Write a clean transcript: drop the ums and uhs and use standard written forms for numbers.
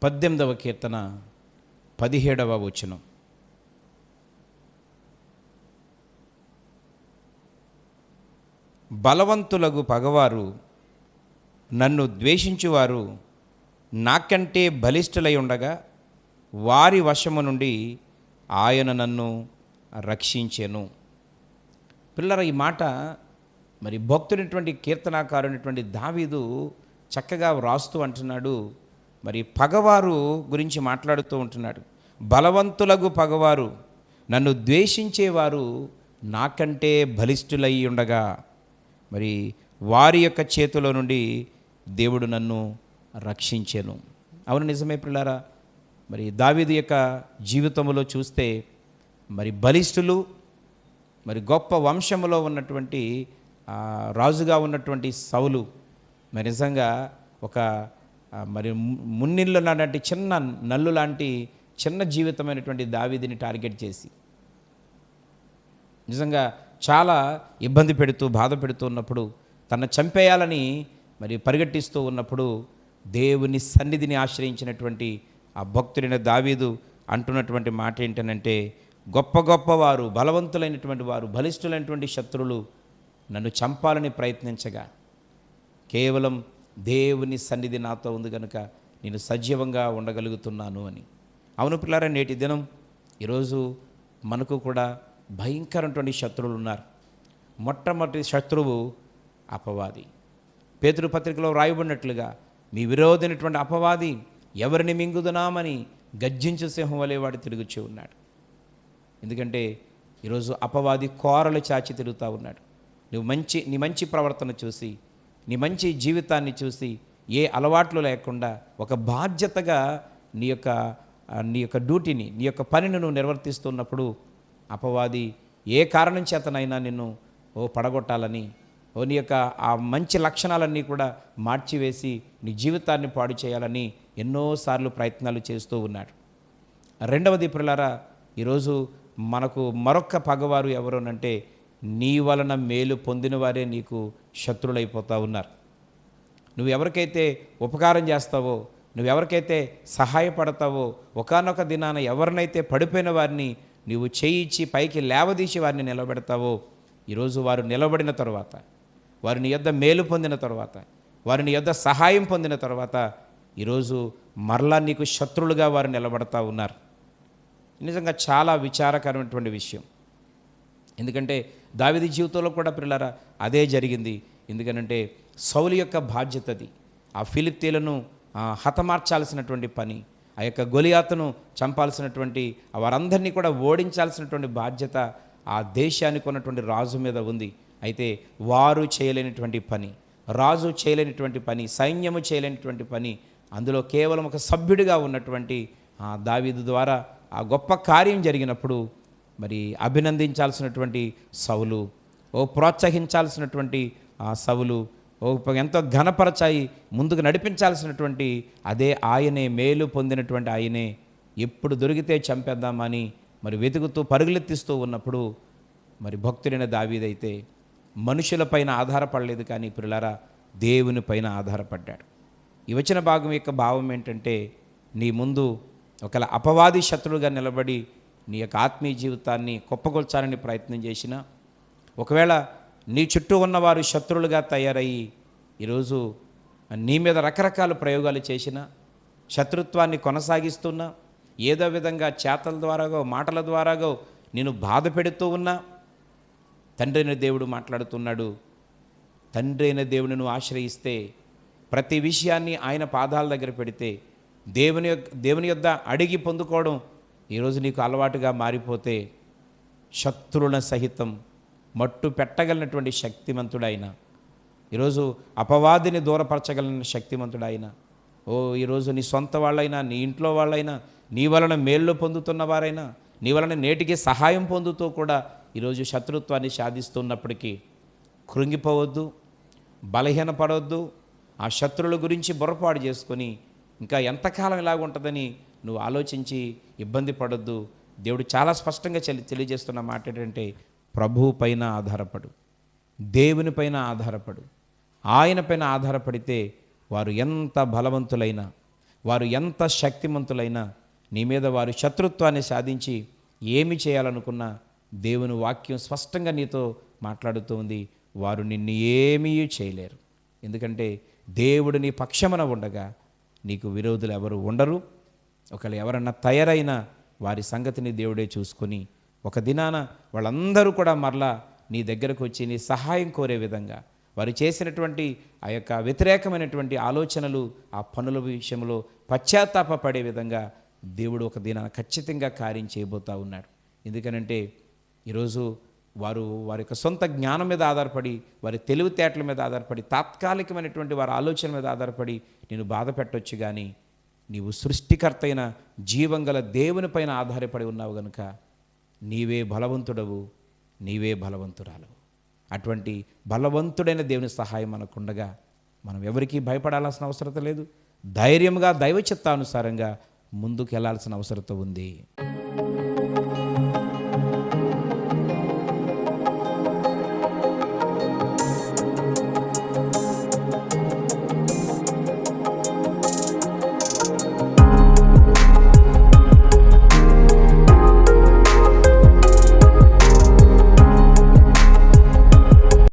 18వ కీర్తన 17వ వచనం. బలవంతులగు పగవారు, నన్ను ద్వేషించువారు నాకంటే బలిష్ఠులై ఉండగా వారి వశము నుండి ఆయన నన్ను రక్షించెను. పిల్లల, ఈ మాట మరి భక్తుడైనటువంటి కీర్తనాకారుడైనటువంటి దావీదు చక్కగా వ్రాస్తూ అంటున్నాడు. మరి పగవారు గురించి మాట్లాడుతూ ఉంటున్నాడు. బలవంతులగు పగవారు, నన్ను ద్వేషించేవారు నాకంటే బలిష్ఠులై ఉండగా మరి వారి యొక్క చేతిలో నుండి దేవుడు నన్ను రక్షించెను. అవును, నిజమే పిల్లారా. మరి దావీదు యొక్క జీవితంలో చూస్తే మరి బలిష్ఠులు, మరి గొప్ప వంశములో ఉన్నటువంటి రాజుగా ఉన్నటువంటి సౌలు మరి నిజంగా ఒక మరి మున్నిళ్ళు లాంటి చిన్న నల్లు లాంటి చిన్న జీవితమైనటువంటి దావీదుని టార్గెట్ చేసి నిజంగా చాలా ఇబ్బంది పెడుతూ బాధ పెడుతూ ఉన్నప్పుడు, తను చంపేయాలని మరి పరిగెట్టిస్తూ ఉన్నప్పుడు దేవుని సన్నిధిని ఆశ్రయించినటువంటి ఆ భక్తుడైన దావీదు అంటున్నటువంటి మాట ఏంటనంటే, గొప్ప గొప్పవారు, బలవంతులైనటువంటి వారు, బలిష్ఠులైనటువంటి శత్రువులు నన్ను చంపాలని ప్రయత్నించగా కేవలం దేవుని సన్నిధి నాతో ఉంది కనుక నేను సజీవంగా ఉండగలుగుతున్నాను అని. అవును పిల్లారా, నేటి దినం ఈరోజు మనకు కూడా భయంకరమైనటువంటి శత్రువులు ఉన్నారు. మొట్టమొదటి శత్రువు అపవాది. పేతురు పత్రికలో రాయబడినట్లుగా, మీ విరోధైనటువంటి అపవాది ఎవరిని మింగుదునామని గర్జించు సింహం వలె వాడు తిరుగుచూ ఉన్నాడు. ఎందుకంటే ఈరోజు అపవాది కోరలు చాచి తిరుగుతూ ఉన్నాడు. నీ మంచి ప్రవర్తన చూసి, నీ మంచి జీవితాన్ని చూసి, ఏ అలవాట్లు లేకుండా ఒక బాధ్యతగా నీ యొక్క డ్యూటీని, నీ యొక్క పనిని నువ్వు నిర్వర్తిస్తున్నప్పుడు అపవాది ఏ కారణం చేతనైనా నిన్ను పడగొట్టాలని, నీ యొక్క ఆ మంచి లక్షణాలన్నీ కూడా మార్చివేసి నీ జీవితాన్ని పాడు చేయాలని ఎన్నోసార్లు ప్రయత్నాలు చేస్తూ ఉన్నాడు. రెండవది ప్రియులారా, ఈరోజు మనకు మరొక పగవారు ఎవరోనంటే, నీ వలన మేలు పొందిన వారే నీకు శత్రులైపోతూ ఉన్నారు. నువ్వు ఎవరికైతే ఉపకారం చేస్తావో, నువ్వెవరికైతే సహాయపడతావో, ఒకానొక దినాన ఎవరినైతే పడిపోయిన వారిని నీవు చేయిచ్చి పైకి లేవదీసి వారిని నిలబెడతావో, ఈరోజు వారు నిలబడిన తర్వాత, వారిని యొద్ద మేలు పొందిన తర్వాత, వారిని యొద్ద సహాయం పొందిన తర్వాత ఈరోజు మరలా నీకు శత్రులుగా వారు నిలబడతా ఉన్నారు. నిజంగా చాలా విచారకరమైనటువంటి విషయం. ఎందుకంటే దావీదు జీవితంలో కూడా పిల్లరా అదే జరిగింది. ఎందుకనంటే సౌలు యొక్క బాధ్యతది ఆ ఫిలిష్తీయులను హతమార్చాల్సినటువంటి పని, ఆ యొక్క గొలియాతును చంపాల్సినటువంటి, వారందరినీ కూడా ఓడించాల్సినటువంటి బాధ్యత ఆ దేశానికి ఉన్నటువంటి రాజు మీద ఉంది. అయితే వారు చేయలేనటువంటి పని, రాజు చేయలేనటువంటి పని, సైన్యము చేయలేనటువంటి పని, అందులో కేవలం ఒక సభ్యుడిగా ఉన్నటువంటి దావీదు ద్వారా ఆ గొప్ప కార్యం జరిగినప్పుడు మరి అభినందించాల్సినటువంటి సౌలు, ప్రోత్సహించాల్సినటువంటి సౌలు, ఎంతో ఘనపరచాయి ముందుకు నడిపించాల్సినటువంటి అదే ఆయనే, మేలు పొందినటువంటి ఆయనే ఎప్పుడు దొరికితే చంపేద్దామని మరి వెతుకుతూ పరుగులెత్తిస్తూ ఉన్నప్పుడు మరి భక్తుడైన దావీదైతే మనుషులపైన ఆధారపడలేదు, కానీ ప్రియులారా దేవుని పైన ఆధారపడ్డాడు. ఈ వచన భాగం యొక్క భావం ఏంటంటే, నీ ముందు ఒకవేళ అపవాది శత్రువుగా నిలబడి నీ యొక్క ఆత్మీయ జీవితాన్ని కుప్పగొల్చాలని ప్రయత్నం చేసినా, ఒకవేళ నీ చుట్టూ ఉన్నవారు శత్రువులుగా తయారయ్యి ఈరోజు నీ మీద రకరకాల ప్రయోగాలు చేసినా, శత్రుత్వాన్ని కొనసాగిస్తున్నా, ఏదో విధంగా చేతల ద్వారాగో మాటల ద్వారాగో నేను బాధ పెడుతూ ఉన్నా, తండ్రి అయిన దేవుడు మాట్లాడుతున్నాడు. తండ్రి అయిన దేవుని నువ్వు ఆశ్రయిస్తే, ప్రతి విషయాన్ని ఆయన పాదాల దగ్గర పెడితే, దేవుని యొద్ద అడిగి పొందుకోవడం ఈరోజు నీకు అలవాటుగా మారిపోతే, శత్రువుల సహితం మట్టు పెట్టగలిగినటువంటి శక్తిమంతుడైన, ఈరోజు అపవాదిని దూరపరచగలిగిన శక్తిమంతుడైన, ఈరోజు నీ సొంత వాళ్ళైనా, నీ ఇంట్లో వాళ్ళైనా, నీ వలన మేళ్ళు పొందుతున్న వారైనా, నీ వలన నేటికి సహాయం పొందుతూ కూడా ఈరోజు శత్రుత్వాన్ని సాధిస్తున్నప్పటికీ కృంగిపోవద్దు, బలహీనపడవద్దు. ఆ శత్రువుల గురించి బుర్రపాటు చేసుకొని ఇంకా ఎంతకాలం ఇలాగ ఉంటుందని నువ్వు ఆలోచించి ఇబ్బంది పడొద్దు. దేవుడు చాలా స్పష్టంగా తెలియజేస్తున్న మాట ఏంటంటే, ప్రభువు పైన ఆధారపడు, దేవుని పైన ఆధారపడు. ఆయన పైన ఆధారపడితే వారు ఎంత బలవంతులైనా, వారు ఎంత శక్తిమంతులైనా నీ మీద వారు శత్రుత్వాన్ని సాధించి ఏమి చేయాలనుకున్నా దేవుని వాక్యం స్పష్టంగా నీతో మాట్లాడుతూ ఉంది. వారు నిన్ను ఏమీ చేయలేరు. ఎందుకంటే దేవుడు నీ పక్షమున ఉండగా నీకు విరోధులు ఎవరు ఉండరు. ఒకవేళ ఎవరన్నా తయారైనా వారి సంగతిని దేవుడే చూసుకొని ఒక దినాన వాళ్ళందరూ కూడా మరలా నీ దగ్గరకు వచ్చి నీ సహాయం కోరే విధంగా వారు చేసినటువంటి ఆ యొక్క వ్యతిరేకమైనటువంటి ఆలోచనలు, ఆ పనుల విషయంలో పశ్చాత్తాపపడే విధంగా దేవుడు ఒక దినాన ఖచ్చితంగా కార్యం చేయబోతూ ఉన్నాడు. ఎందుకనంటే ఈరోజు వారి యొక్క సొంత జ్ఞానం మీద ఆధారపడి, వారి తెలివితేటల మీద ఆధారపడి, తాత్కాలికమైనటువంటి వారి ఆలోచన మీద ఆధారపడి నేను బాధ పెట్టొచ్చు. కానీ నీవు సృష్టికర్త అయిన జీవం గల దేవుని పైన ఆధారపడి ఉన్నావు గనుక నీవే బలవంతుడవు, నీవే బలవంతురాలు. అటువంటి బలవంతుడైన దేవుని సహాయం మనకుండగా మనం ఎవరికీ భయపడాల్సిన అవసరం లేదు. ధైర్యంగా దైవ చిత్తానుసారంగా ముందుకు వెళ్ళాల్సిన అవసరం ఉంది.